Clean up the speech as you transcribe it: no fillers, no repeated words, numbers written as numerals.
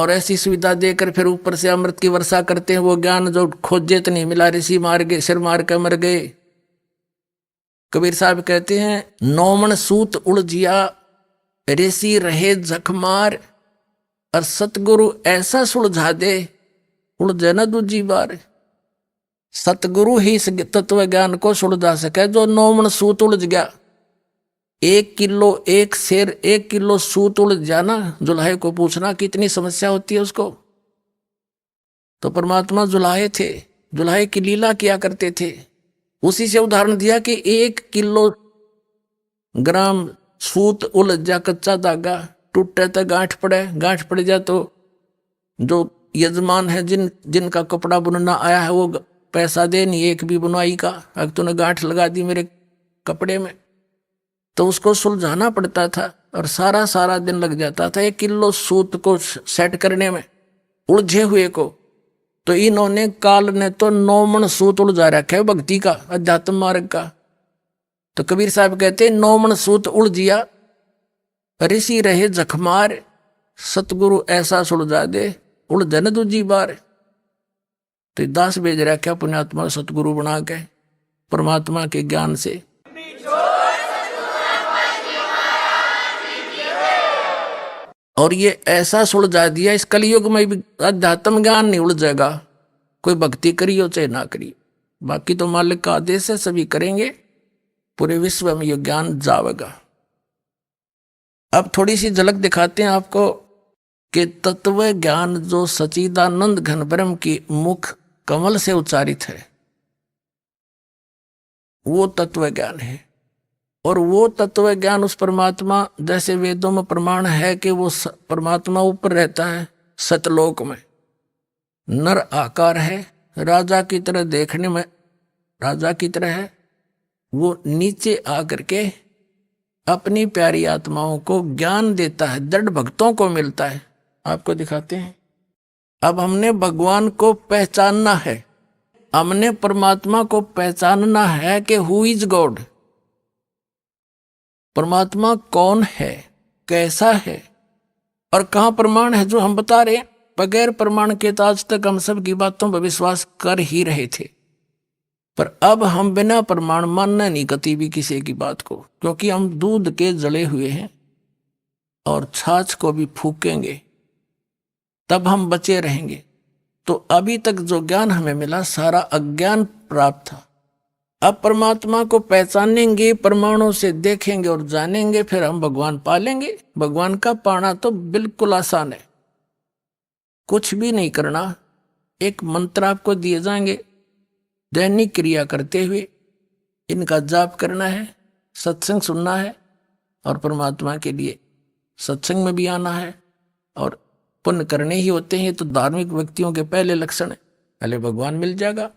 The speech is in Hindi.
और ऐसी सुविधा देकर फिर ऊपर से अमृत की वर्षा करते हैं। वो ज्ञान जो खोजे तो नहीं मिला, ऋषि मार गए, सिर मार कर मर गए। कबीर साहब कहते हैं नौमन सूत उलझिया ऋषि रहे जखमार, और सतगुरु ऐसा सुलझा दे उलझे न दूजी बार। सतगुरु ही इस तत्व ज्ञान को सुलझा सके जो नौमन सूत उलझ गया। 1 किलो एक शेर 1 किलो सूत उलझ जाना, जुलाहे को पूछना कितनी समस्या होती है उसको। तो परमात्मा जुलाहे थे, जुलाहे की लीला किया करते थे। उसी से उदाहरण दिया कि 1 किलो सूत उलझ जा, कच्चा धागा टूटे तो गांठ पड़े, गांठ पड़ जा तो जो यजमान है जिनका कपड़ा बुनना आया है वो पैसा दे नहीं एक भी बुनाई का। अगर तूने गांठ लगा दी मेरे कपड़े में, तो उसको सुलझाना पड़ता था और सारा दिन लग जाता था 1 किलो सूत को सेट करने में, उलझे हुए को। तो इन्होंने काल ने तो 9 मन सूत उलझा रखा है भक्ति का, अध्यात्म मार्ग का। तो कबीर साहब कहते 9 मन सूत उलझिया ऋषि रहे जखमार, सतगुरु ऐसा सुलझा दे उलझे न दूजी बार। तो दास भेज रखा पुण्यात्मा सतगुरु बना के परमात्मा के ज्ञान से। और ये ऐसा सुलझा दिया, इस कलयुग में भी अध्यात्म ज्ञान नहीं उलझेगा, कोई भक्ति करियो चाहे ना करियो। बाकी तो मालिक का आदेश है, सभी करेंगे, पूरे विश्व में ये ज्ञान जावेगा। अब थोड़ी सी झलक दिखाते हैं आपको कि तत्व ज्ञान जो सच्चिदानंद घन ब्रह्म की मुख कमल से उच्चारित है वो तत्व ज्ञान है। और वो तत्व ज्ञान उस परमात्मा, जैसे वेदों में प्रमाण है कि वो परमात्मा ऊपर रहता है सतलोक में, नर आकार है, राजा की तरह देखने में राजा की तरह है। वो नीचे आकर के अपनी प्यारी आत्माओं को ज्ञान देता है, दृढ़ भक्तों को मिलता है। आपको दिखाते हैं। अब हमने भगवान को पहचानना है, हमने परमात्मा को पहचानना है कि हु इज गॉड, परमात्मा कौन है, कैसा है और कहां प्रमाण है जो हम बता रहे हैं। बगैर प्रमाण के तो आज तक हम सब की बातों पर विश्वास कर ही रहे थे, पर अब हम बिना प्रमाण मानना नहीं कभी भी किसी की बात को, क्योंकि हम दूध के जले हुए हैं और छाछ को भी फूकेंगे तब हम बचे रहेंगे। तो अभी तक जो ज्ञान हमें मिला सारा अज्ञान प्राप्त था। अब परमात्मा को पहचानेंगे, प्रमाणों से देखेंगे और जानेंगे, फिर हम भगवान पालेंगे। भगवान का पाना तो बिल्कुल आसान है, कुछ भी नहीं करना। एक मंत्र आपको दिए जाएंगे, दैनिक क्रिया करते हुए इनका जाप करना है, सत्संग सुनना है और परमात्मा के लिए सत्संग में भी आना है। और पुण्य करने ही होते हैं, तो धार्मिक व्यक्तियों के पहले लक्षण है, पहले भगवान मिल जाएगा।